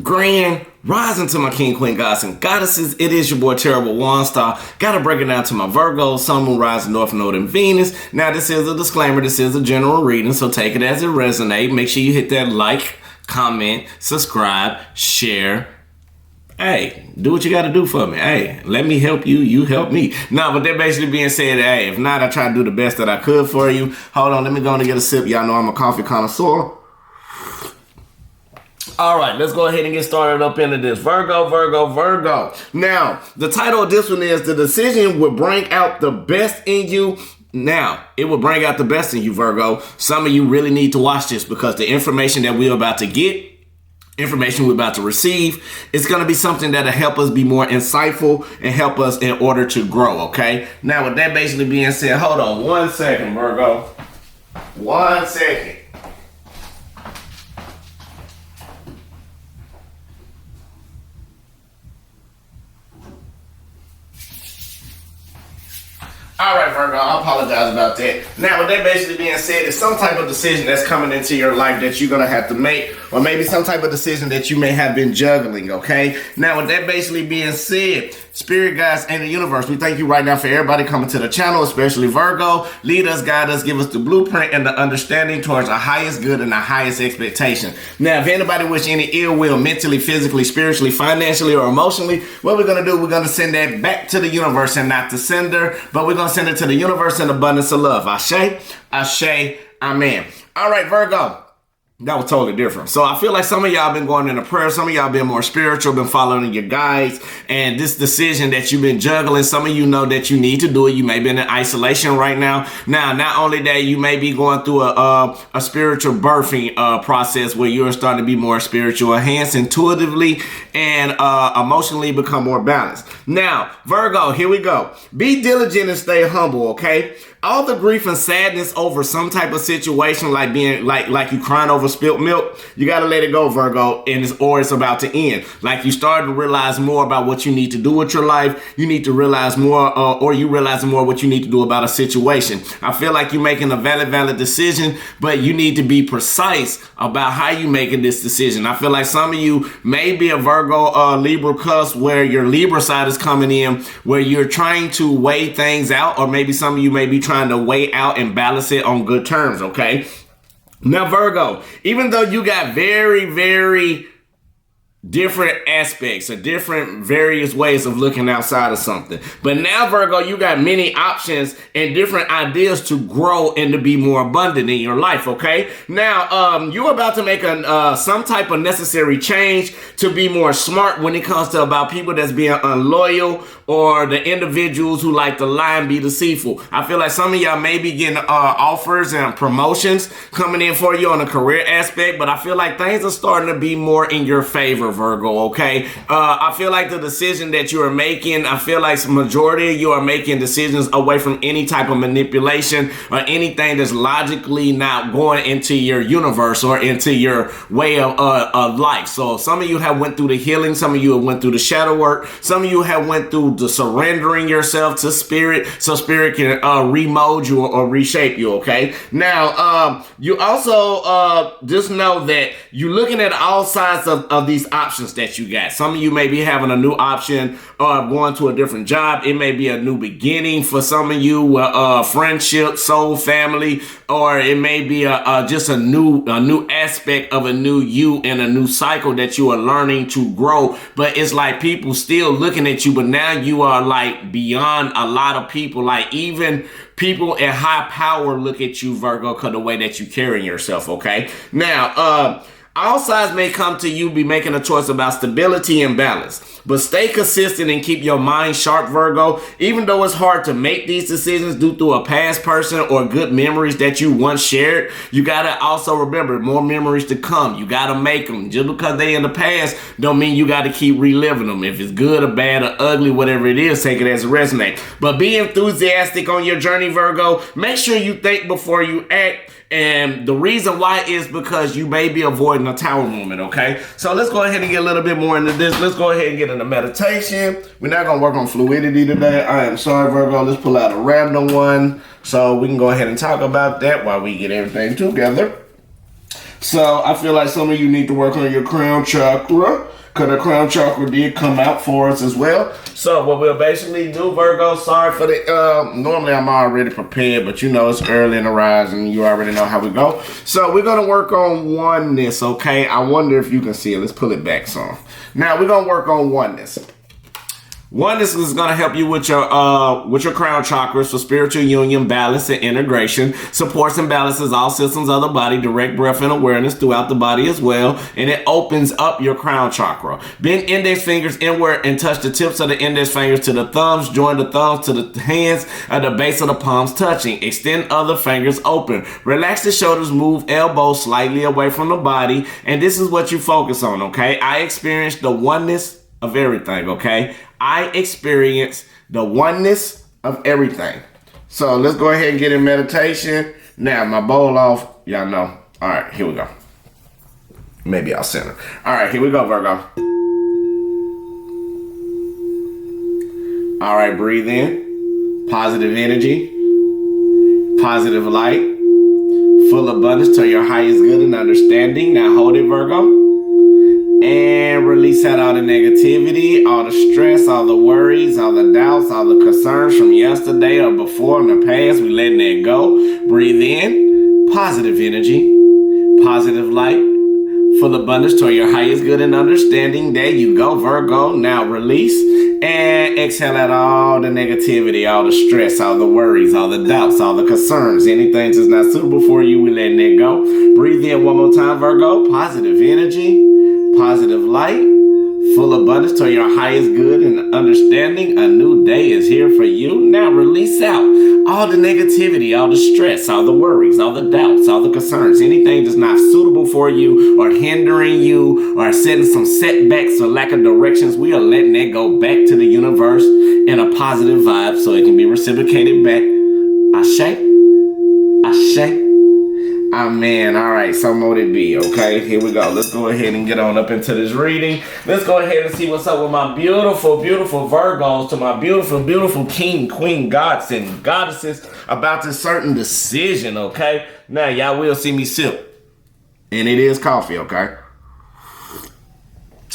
Grand rising to my king, queen, gods, and goddesses. It is your boy, Terrible Waunstar. Gotta break it down to my Virgo, Sun, Moon, rising, North Node, and Venus. Now, this is a disclaimer. This is a general reading, so take it as it resonates. Make sure you hit that like, comment, subscribe, share. Hey, do what you got to do for me. Hey, let me help you. You help me. No, but that basically being said, hey, if not, I try to do the best that I could for you. Hold on, let me go and get a sip. Y'all know I'm a coffee connoisseur. All right, let's go ahead and get started up into this. Virgo, Virgo, Virgo. Now, the title of this one is The Decision Will Bring Out the Best in You. Now, it will bring out the best in you, Virgo. Some of you really need to watch this because the information that we're about to get, information we're about to receive, is going to be something that'll help us be more insightful and help us in order to grow, okay? Now, with that basically being said, hold on 1 second, Virgo. 1 second. All right, Virgo, I apologize about that. Now, with that basically being said, it's some type of decision that's coming into your life that you're going to have to make, or maybe some type of decision that you may have been juggling, okay? Now, with that basically being said, Spirit guides and the universe, we thank you right now for everybody coming to the channel, especially Virgo. Lead us, guide us, give us the blueprint and the understanding towards our highest good and the highest expectation. Now, if anybody wish any ill will mentally, physically, spiritually, financially, or emotionally, what we're going to do, we're going to send that back to the universe and not the sender, but we're going to send it to the universe in abundance of love. Ashe, Ashe, Amen. All right, Virgo. That was totally different. So I feel like some of y'all been going into prayer. Some of y'all been more spiritual, been following your guides. And this decision that you've been juggling, some of you know that you need to do it. You may be in isolation right now. Now, not only that, you may be going through a spiritual birthing process where you're starting to be more spiritual, enhanced intuitively, and emotionally become more balanced. Now, Virgo, here we go. Be diligent and stay humble, okay? All the grief and sadness over some type of situation, like being like you crying over spilt milk, you got to let it go, Virgo, or it's about to end. Like you started to realize more about what you need to do with your life. You need to realize more, or you realize more what you need to do about a situation. I feel like you're making a valid decision, but you need to be precise about how you making this decision. I feel like some of you may be a Virgo, Libra cusp, where your Libra side is coming in, where you're trying to weigh things out, or maybe some of you may be trying to weigh out and balance it on good terms, okay? Now, Virgo, even though you got very different aspects or different various ways of looking outside of something, but now, Virgo, you got many options and different ideas to grow and to be more abundant in your life, okay? Now, you're about to make some type of necessary change to be more smart when it comes to about people that's being unloyal or the individuals who like to lie and be deceitful. I feel like some of y'all may be getting offers and promotions coming in for you on a career aspect, but I feel like things are starting to be more in your favor, Virgo, okay? I feel like the decision that you are making, I feel like majority of you are making decisions away from any type of manipulation or anything that's logically not going into your universe or into your way of life. So some of you have went through the healing, some of you have went through the shadow work, some of you have went through the surrendering yourself to spirit so spirit can remold you or reshape you, okay? Now, you also just know that you're looking at all sides of these options that you got. Some of you may be having a new option or going to a different job. It may be a new beginning for some of you, friendship, soul, family, or it may be just a new aspect of a new you and a new cycle that you are learning to grow. But it's like people still looking at you, but now you are like beyond a lot of people. Like even people in high power look at you, Virgo, because the way that you carry yourself, okay? Now, all sides may come to you be making a choice about stability and balance, but stay consistent and keep your mind sharp, Virgo. Even though it's hard to make these decisions due to a past person or good memories that you once shared, you got to also remember more memories to come. You got to make them. Just because they in the past don't mean you got to keep reliving them. If it's good or bad or ugly, whatever it is, take it as a resonate. But be enthusiastic on your journey, Virgo. Make sure you think before you act. And the reason why is because you may be avoiding a tower moment, okay? So let's go ahead and get a little bit more into this. Let's go ahead and get into meditation. We're not going to work on fluidity today. I am sorry, Virgo. Let's pull out a random one so we can go ahead and talk about that while we get everything together. So I feel like some of you need to work on your crown chakra, because the crown chakra did come out for us as well. So what we'll basically do, Virgo, sorry for the, normally I'm already prepared, but you know it's early in the rise and you already know how we go. So we're going to work on oneness, okay? I wonder if you can see it. Let's pull it back some. Now we're going to work on oneness. Oneness is going to help you with your crown chakras for spiritual union, balance, and integration. Supports and balances all systems of the body, direct breath and awareness throughout the body as well. And it opens up your crown chakra. Bend index fingers inward and touch the tips of the index fingers to the thumbs. Join the thumbs to the hands at the base of the palms touching. Extend other fingers open. Relax the shoulders, move elbows slightly away from the body. And this is what you focus on, okay? I experienced the oneness of everything, okay? I experience the oneness of everything. So let's go ahead and get in meditation. Now, my bowl off. Y'all know. All right, here we go. Maybe I'll center. All right, here we go, Virgo. All right, breathe in. Positive energy. Positive light. Full abundance to your highest good and understanding. Now hold it, Virgo. And release out all the negativity, all the stress, all the worries, all the doubts, all the concerns from yesterday or before in the past. We letting that go. Breathe in. Positive energy. Positive light. Full abundance to your highest good and understanding. There you go, Virgo. Now release and exhale out all the negativity, all the stress, all the worries, all the doubts, all the concerns. Anything that's not suitable for you, we letting it go. Breathe in one more time, Virgo. Positive energy. Positive light, full abundance to your highest good and understanding. A new day is here for you. Now release out all the negativity, all the stress, all the worries, all the doubts, all the concerns. Anything that's not suitable for you or hindering you or setting some setbacks or lack of directions, we are letting it go back to the universe in a positive vibe so it can be reciprocated back. Ashe, ashe. Amen. All right, so mote it be, okay? Here we go. Let's go ahead and get on up into this reading. Let's go ahead and see what's up with my beautiful, beautiful Virgos, to my beautiful, beautiful king, queen, gods, and goddesses about this certain decision, okay? Now, y'all will see me sip. And it is coffee, okay?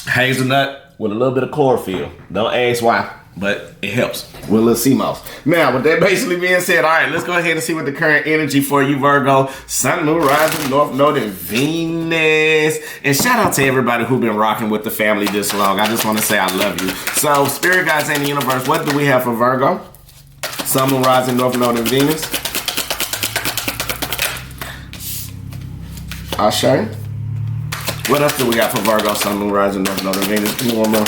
Hazelnut with a little bit of chlorophyll. Don't ask why, but it helps with a little sea moss. Now, with that basically being said, all right, let's go ahead and see what the current energy for you, Virgo. Sun, Moon, Rising, North Node, and Venus. And shout out to everybody who's been rocking with the family this long. I just want to say I love you. So, Spirit Guides and the Universe, what do we have for Virgo? Sun, Moon, Rising, North Node, and Venus. Ashe. What else do we got for Virgo, Sun, Moon, Rising, North Node, and Venus? Give me one more.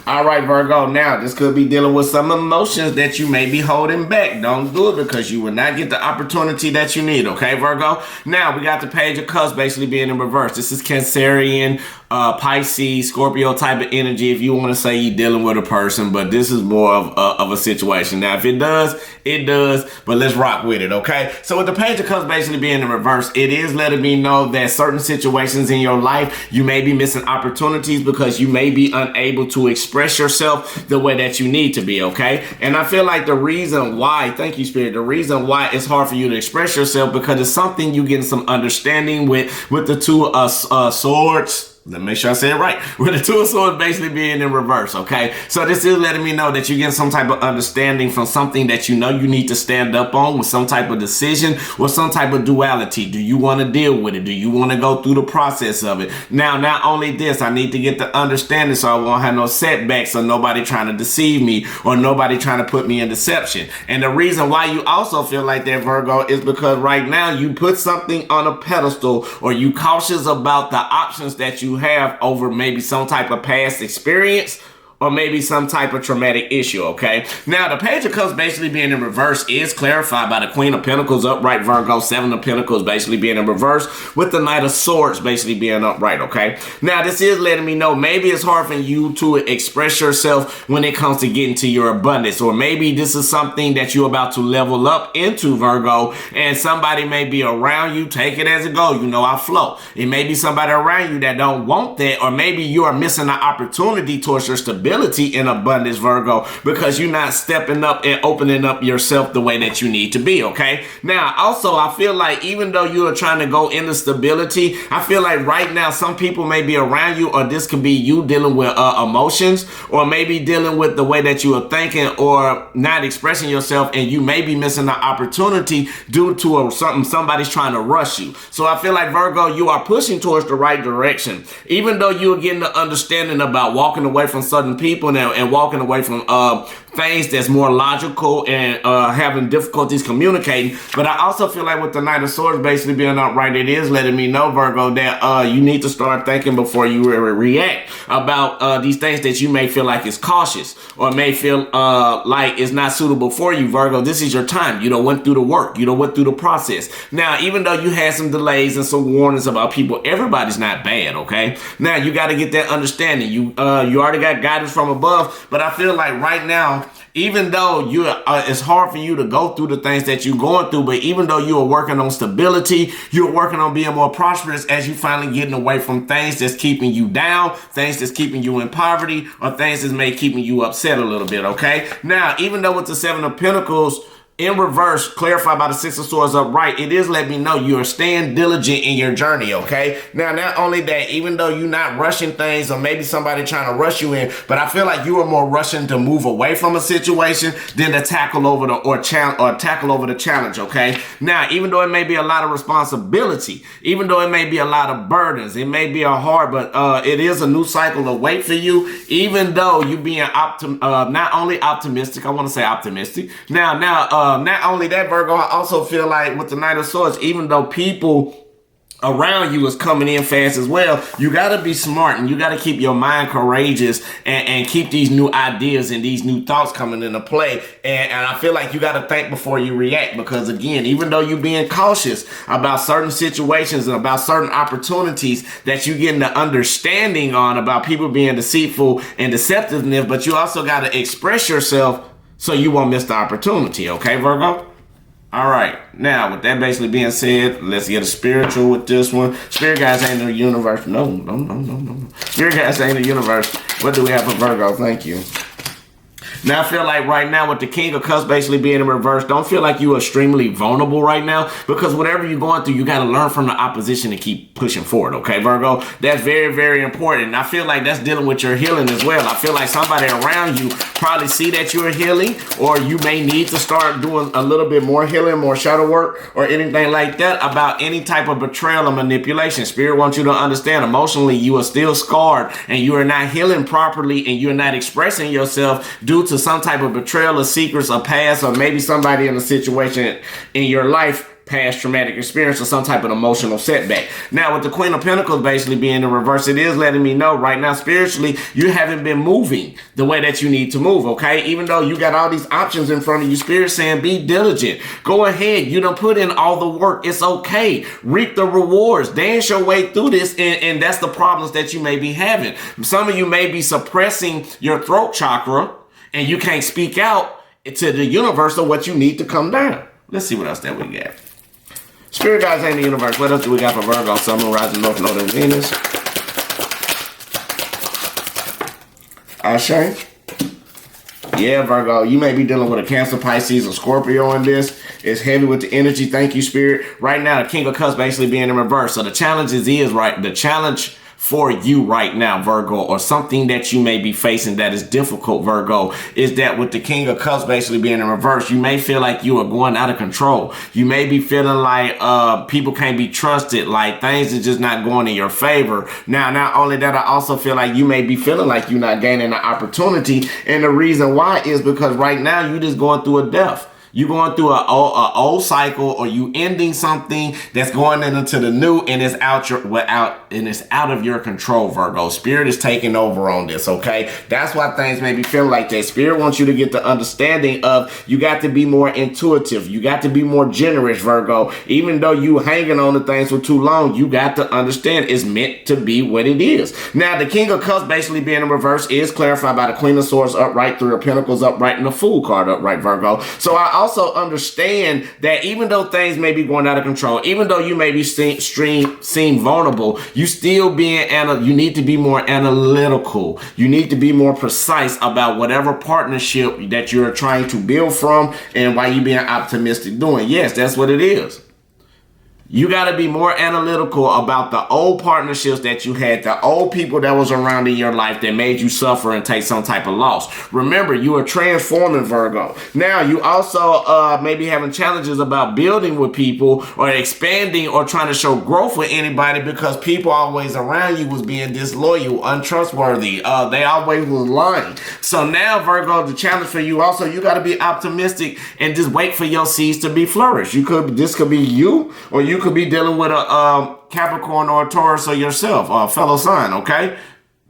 All right, Virgo, now this could be dealing with some emotions that you may be holding back. Don't do it because you will not get the opportunity that you need, okay, Virgo? Now, we got the Page of Cups basically being in reverse. This is Cancerian, Pisces, Scorpio type of energy if you want to say you're dealing with a person, but this is more of a situation. Now, if it does, it does, but let's rock with it, okay? So with the Page of Cups basically being in reverse, it is letting me know that certain situations in your life, you may be missing opportunities because you may be unable to express yourself the way that you need to be, okay? And I feel like the reason why, thank you, Spirit, the reason why it's hard for you to express yourself because it's something you getting some understanding with the two swords. Let me make sure I say it right. With the Two of Swords basically being in reverse, okay? So this is letting me know that you get some type of understanding from something that you know you need to stand up on with some type of decision or some type of duality. Do you want to deal with it? Do you want to go through the process of it? Now, not only this, I need to get the understanding so I won't have no setbacks or nobody trying to deceive me or nobody trying to put me in deception. And the reason why you also feel like that, Virgo, is because right now you put something on a pedestal or you cautious about the options that you have over maybe some type of past experience or maybe some type of traumatic issue, okay? Now, the Page of Cups basically being in reverse is clarified by the Queen of Pentacles upright, Virgo, Seven of Pentacles basically being in reverse, with the Knight of Swords basically being upright, okay? Now, this is letting me know maybe it's hard for you to express yourself when it comes to getting to your abundance, or maybe this is something that you're about to level up into, Virgo, and somebody may be around you. Take it as it goes. You know I flow. It may be somebody around you that don't want that, or maybe you are missing an opportunity towards your stability stability and abundance, Virgo, because you're not stepping up and opening up yourself the way that you need to be, okay? Now, also, I feel like even though you are trying to go into stability, I feel like right now some people may be around you, or this could be you dealing with emotions, or maybe dealing with the way that you are thinking or not expressing yourself, and you may be missing the opportunity due to somebody's trying to rush you. So I feel like, Virgo, you are pushing towards the right direction. Even though you're getting the understanding about walking away from certain people and walking away from things that's more logical and having difficulties communicating. But I also feel like with the Knight of Swords basically being upright, it is letting me know, Virgo, that you need to start thinking before you react about these things that you may feel like is cautious or may feel like it's not suitable for you, Virgo. This is your time. You went through the work. You went through the process. Now, even though you had some delays and some warnings about people, everybody's not bad, okay? Now, you got to get that understanding. You already got guidance from above, but I feel like right now, even though it's hard for you to go through the things that you're going through, but even though you are working on stability, you're working on being more prosperous as you finally getting away from things that's keeping you down, things that's keeping you in poverty, or things that's may keeping you upset a little bit, okay? Now, even though with the Seven of Pentacles in reverse, clarified by the Six of Swords upright, it is letting me know you are staying diligent in your journey, okay? Now, not only that, even though you're not rushing things or maybe somebody trying to rush you in, but I feel like you are more rushing to move away from a situation than to tackle over the challenge, okay? Now, even though it may be a lot of responsibility, even though it may be a lot of burdens, it may be a hard, but it is a new cycle of wait for you, even though you being not only optimistic, I want to say optimistic. Now, not only that, Virgo, I also feel like with the Knight of Swords, even though people around you is coming in fast as well, you got to be smart and you got to keep your mind courageous and keep these new ideas and these new thoughts coming into play. And I feel like you got to think before you react, because again, even though you're being cautious about certain situations and about certain opportunities that you getting the understanding on about people being deceitful and deceptiveness, but you also got to express yourself so you won't miss the opportunity, okay, Virgo? All right, now with that basically being said, let's get a spiritual with this one. Spirit guys ain't in the universe. No. Spirit guys ain't in the universe. What do we have for Virgo? Thank you. Now, I feel like right now with the King of Cups basically being in reverse, don't feel like you're extremely vulnerable right now, because whatever you're going through, you got to learn from the opposition and keep pushing forward, okay, Virgo? That's very, very important. And I feel like that's dealing with your healing as well. I feel like somebody around you probably see that you're healing, or you may need to start doing a little bit more healing, more shadow work, or anything like that about any type of betrayal or manipulation. Spirit wants you to understand emotionally you are still scarred and you are not healing properly and you're not expressing yourself due to some type of betrayal or secrets or past, or maybe somebody in a situation in your life, past traumatic experience or some type of emotional setback. Now, with the Queen of Pentacles basically being in reverse, it is letting me know right now spiritually you haven't been moving the way that you need to move, okay? Even though you got all these options in front of you, Spirit saying be diligent. Go ahead. You done put in all the work. It's okay. Reap the rewards. Dance your way through this, and that's the problems that you may be having. Some of you may be suppressing your throat chakra and you can't speak out to the universe of what you need to come down. Let's see what else that we got. Spirit guys ain't the universe. What else do we got for Virgo, Sun, Moon, Rising, North Node, and Venus? Ashe. Yeah, Virgo, you may be dealing with a Cancer, Pisces, or Scorpio in this. It's heavy with the energy. Thank you, Spirit. Right now, the King of Cups basically being in reverse. So the challenge the challenge for you right now, Virgo, or something that you may be facing that is difficult, Virgo, is that with the King of Cups basically being in reverse, you may feel like you are going out of control. You may be feeling like people can't be trusted, like things are just not going in your favor. Now, not only that, I also feel like you may be feeling like you're not gaining the opportunity. And the reason why is because right now you're just going through a death. You're going through an old cycle, or you ending something that's going into the new, and it's out of your control, Virgo. Spirit is taking over on this, okay? That's why things may be feeling like that. Spirit wants you to get the understanding of you got to be more intuitive. You got to be more generous, Virgo. Even though you hanging on to things for too long, you got to understand it's meant to be what it is. Now, the King of Cups basically being in reverse is clarified by the Queen of Swords upright, Three of Pentacles upright, and the Fool card upright, Virgo. So I also understand that even though things may be going out of control, even though you may be seem vulnerable, you still you need to be more analytical. You need to be more precise about whatever partnership that you're trying to build from and why you're being optimistic doing. Yes, that's what it is. You got to be more analytical about the old partnerships that you had, the old people that was around in your life that made you suffer and take some type of loss. Remember, you are transforming, Virgo. Now, you also may be having challenges about building with people or expanding or trying to show growth with anybody because people always around you was being disloyal, untrustworthy. They always was lying. So now, Virgo, the challenge for you also, you got to be optimistic and just wait for your seeds to be flourished. This could be you, or you could be dealing with a Capricorn or a Taurus or yourself, a fellow sign, okay?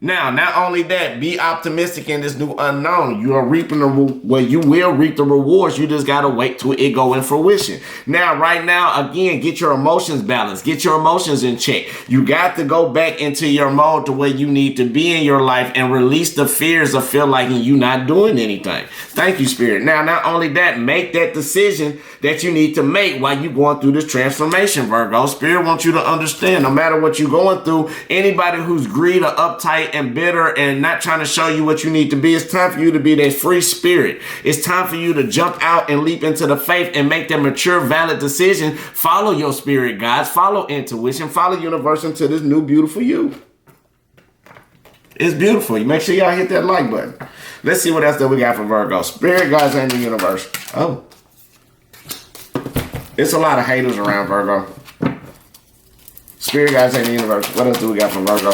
Now, not only that, be optimistic in this new unknown. You are reaping you will reap the rewards. You just got to wait till it go in fruition. Now, right now, again, get your emotions balanced. Get your emotions in check. You got to go back into your mode to where you need to be in your life and release the fears of feel like you not doing anything. Thank you, Spirit. Now, not only that, make that decision that you need to make while you're going through this transformation, Virgo. Spirit wants you to understand, no matter what you're going through, anybody who's greedy or uptight and bitter and not trying to show you what you need to be, it's time for you to be that free spirit. It's time for you to jump out and leap into the faith and make that mature, valid decision. Follow your spirit guides, follow intuition, follow universe into this new beautiful you. It's beautiful. You make sure y'all hit that like button. Let's see what else that we got for Virgo. Spirit guides and the universe. Oh, it's a lot of haters around, Virgo. Spirit guides and the universe. What else do we got for Virgo?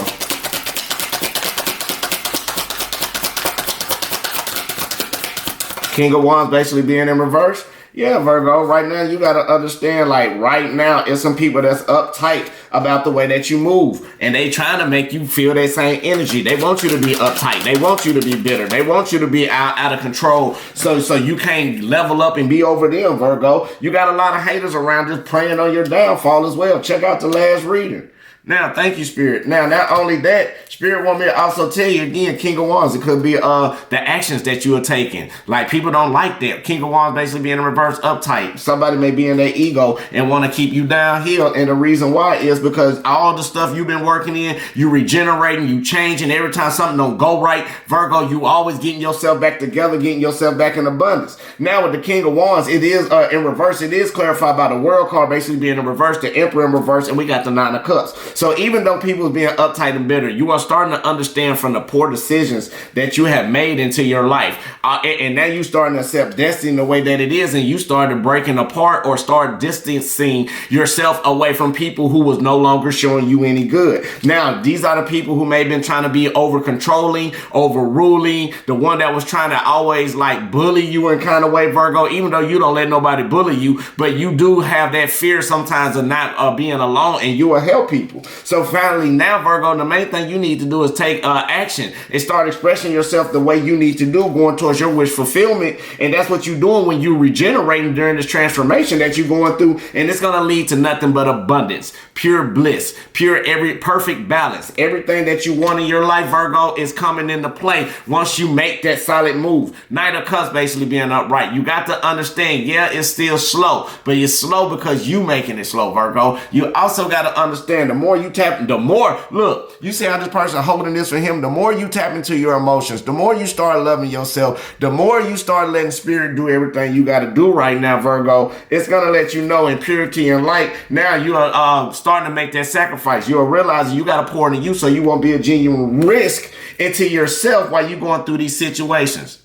King of Wands basically being in reverse. Yeah, Virgo, right now you got to understand, like right now, it's some people that's uptight about the way that you move. And they trying to make you feel that same energy. They want you to be uptight. They want you to be bitter. They want you to be out of control. So you can't level up and be over them, Virgo. You got a lot of haters around just praying on your downfall as well. Check out the last reading. Now, thank you, Spirit. Now, not only that, Spirit want me to also tell you again, King of Wands, it could be the actions that you are taking. Like, people don't like that. King of Wands basically being in reverse, uptight. Somebody may be in their ego and want to keep you downhill. And the reason why is because all the stuff you've been working in, you regenerating, you changing. Every time something don't go right, Virgo, you always getting yourself back together, getting yourself back in abundance. Now, with the King of Wands, it is in reverse. It is clarified by the World card basically being in reverse, the Emperor in reverse, and we got the Nine of Cups. So even though people being uptight and bitter, you are starting to understand from the poor decisions that you have made into your life. And now you starting to accept destiny the way that it is, and you started breaking apart or start distancing yourself away from people who was no longer showing you any good. Now, these are the people who may have been trying to be over controlling, overruling, the one that was trying to always like bully you in kind of way, Virgo, even though you don't let nobody bully you, but you do have that fear sometimes of not being alone, and you will help people. So finally, now, Virgo, the main thing you need to do is take action and start expressing yourself the way you need to do, going towards your wish fulfillment. And that's what you're doing when you're regenerating during this transformation that you're going through. And it's going to lead to nothing but abundance, pure bliss, every perfect balance. Everything that you want in your life, Virgo, is coming into play once you make that solid move. Knight of Cups basically being upright. You got to understand, yeah, it's still slow, but it's slow because you making it slow, Virgo. You also got to understand, the more you tap, the more, look, you see how this person holding this for him, the more you tap into your emotions, the more you start loving yourself, the more you start letting spirit do everything you got to do right now, Virgo, it's going to let you know in purity and light, now you are starting to make that sacrifice. You'll realize you got to pour into you so you won't be a genuine risk into yourself while you're going through these situations.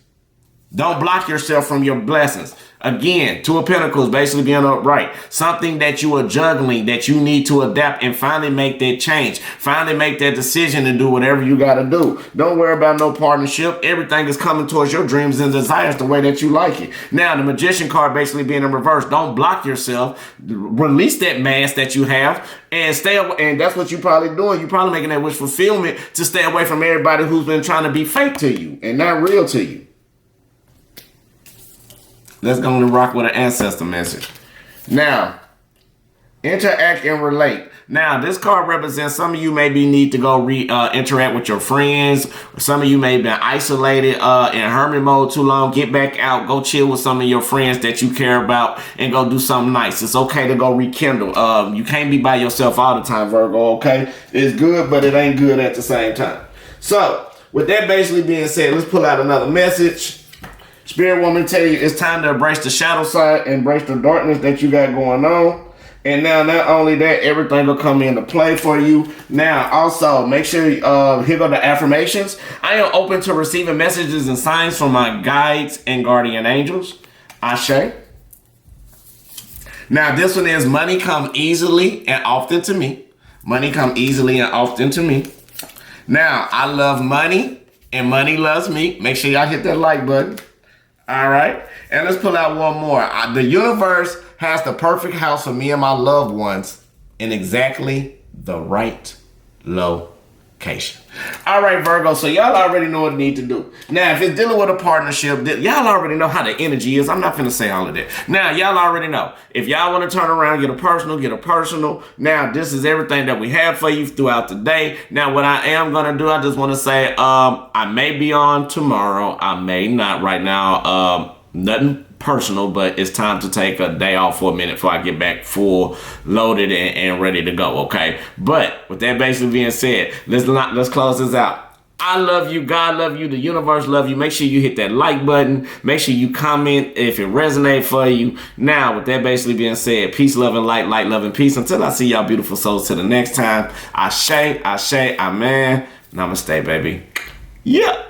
Don't block yourself from your blessings. Again, Two of Pentacles basically being upright. Something that you are juggling that you need to adapt and finally make that change. Finally make that decision and do whatever you got to do. Don't worry about no partnership. Everything is coming towards your dreams and desires the way that you like it. Now, the Magician card basically being in reverse. Don't block yourself. Release that mask that you have and stay away. And that's what you're probably doing. You're probably making that wish fulfillment to stay away from everybody who's been trying to be fake to you and not real to you. Let's go and rock with an ancestor message. Now, Interact and relate. Now, this card represents some of you maybe need to go interact with your friends. Some of you may have been isolated in hermit mode too long. Get back out. Go chill with some of your friends that you care about and go do something nice. It's okay to go rekindle. You can't be by yourself all the time, Virgo, okay? It's good, but it ain't good at the same time. So, with that basically being said, let's pull out another message. Spirit woman tell you it's time to embrace the shadow side, embrace the darkness that you got going on. And now, not only that, everything will come into play for you. Now, also, make sure, here go the affirmations. I am open to receiving messages and signs from my guides and guardian angels. Ashe. Now, this one is money come easily and often to me. Money come easily and often to me. Now, I love money and money loves me. Make sure y'all hit that like button. All right. And let's pull out one more. The universe has the perfect house for me and my loved ones in exactly the right location. All right, Virgo. So y'all already know what you need to do. Now, if it's dealing with a partnership, y'all already know how the energy is. I'm not going to say all of that. Now, y'all already know. If y'all want to turn around, get a personal, get a personal. Now, this is everything that we have for you throughout the day. Now, what I am going to do, I just want to say, I may be on tomorrow. I may not right now. Nothing personal, but it's time to take a day off for a minute before I get back full loaded and ready to go. Okay. But with that basically being said, let's close this out. I love you. God love you. The universe love you. Make sure you hit that like button. Make sure you comment if it resonates for you. Now, with that basically being said, peace, love, and light, love, and peace. Until I see y'all beautiful souls till the next time. Ashe, amen. Namaste, baby. Yeah.